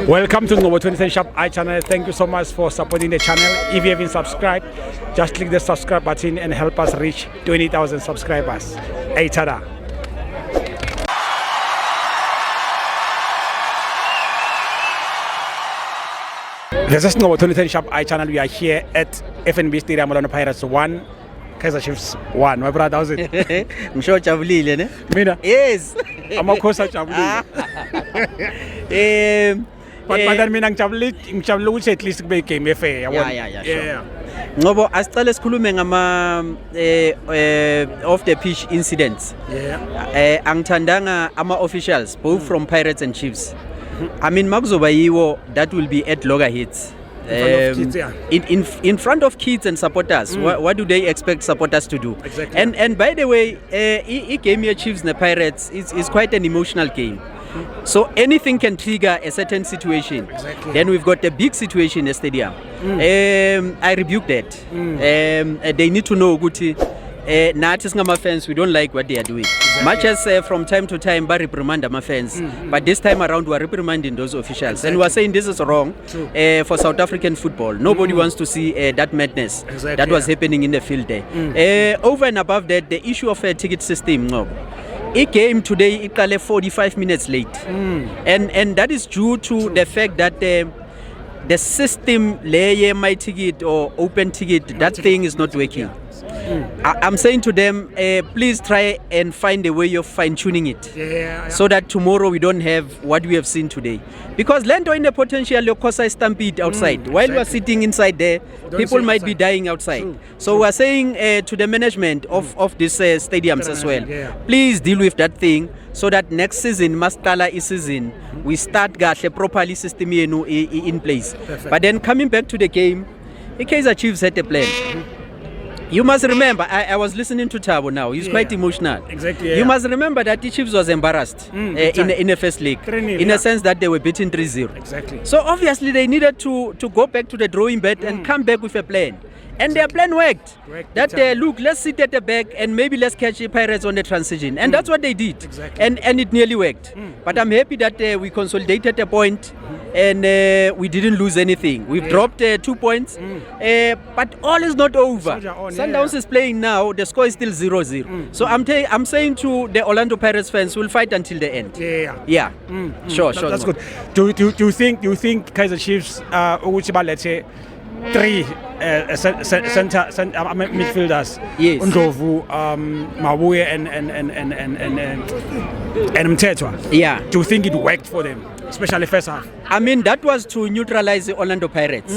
Welcome to Ngobo 2010 Sharp Eye channel. Thank you so much for supporting the channel. If you haven't subscribed, just click the subscribe button and help us reach 20,000 subscribers. Hey, tada. This is Ngobo 2010 Sharp Eye channel. We are here at FNB Stadium, Orlando Pirates 1, Kaizer Chiefs 1. My brother, how's it? Msho jabulile ne? Mina? Yes. Amakhosi ajabulile. But mina ngijabulile ukuthi at least kube game fair yabona. Yeah, sure. Ngobo asicale sikhulume ngama off the pitch incidents. Yeah. Angithandanga ama officials both from Pirates and Chiefs. I mean makuzoba yiwo that will be at loggerheads. In front of kids and supporters, what do they expect supporters to do? Exactly. And by the way, game here Chiefs and the Pirates is quite an emotional game. So anything can trigger a certain situation. Exactly. Then we've got a big situation in the stadium. I rebuke that. They need to know Guti. Nathi singama fans, we don't like what they are doing. Exactly. Much as from time to time we reprimand my fans, but this time around we are reprimanding those officials. Exactly. And we are saying this is wrong for South African football. Nobody wants to see that madness that was happening in the field there. Over and above that, the issue of a ticket system. It came today, it came 45 minutes late. And that is due to the fact that the system, layer my ticket or open ticket, that thing is not working. I'm saying to them, please try and find a way of fine-tuning it, so that tomorrow we don't have what we have seen today. Because Lento in the potential your Kosa stampede outside. While we are sitting inside there, people might be dying outside. True. So we are saying to the management of these stadiums as well, please deal with that thing, so that next season, Maskala is season, we start gahle properly system in place. Perfect. But then coming back to the game, the Kaizer Chiefs had a plan. You must remember, I was listening to Thabo now. He's quite emotional. Exactly. You must remember that the Chiefs was embarrassed in the first league, in a sense that they were beaten 3-0. Exactly. So obviously they needed to go back to the drawing board and come back with a plan. And their plan worked. That look, let's sit at the back and maybe let's catch the Pirates on the transition. And that's what they did. Exactly. And it nearly worked. But I'm happy that we consolidated the point and we didn't lose anything. We've dropped 2 points. But all is not over. Sundowns is playing now. The score is still 0-0. So I'm saying to the Orlando Pirates fans, we'll fight until the end. Yeah. Sure. That's good. Do you think Kaizer Chiefs, let's say, 3 center midfielders, Ndlovu, Mabuye and Mthethwa. Yeah. Do you think it worked for them, especially first half? I mean, that was to neutralize the Orlando Pirates.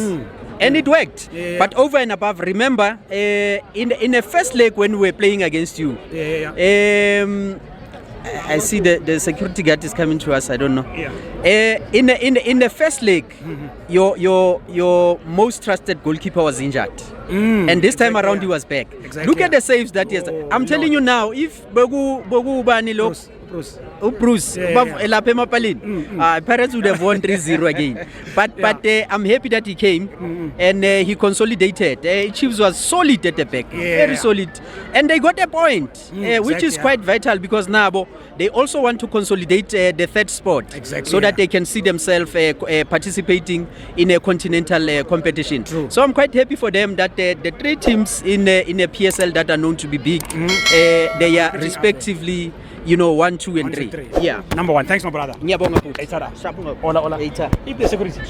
And it worked. But over and above, remember, in the first leg when we were playing against you, I see the security guard is coming to us. I don't know. In the first leg, your most trusted goalkeeper was injured, and this time around he was back. Look at the saves that he has. I'm telling you now, if Bogu Banilo. Bruce, Pirates would have won 3-0 again. But I'm happy that he came and he consolidated. Chiefs was solid at the back, very solid. And they got a point, which is quite vital because now they also want to consolidate the third spot so that they can see themselves participating in a continental competition. True. So I'm quite happy for them that the 3 teams in a PSL that are known to be big, they are respectively 1, 2, and 3. Yeah. Number 1. Thanks, my brother. Nyabonga. Hola. If the security.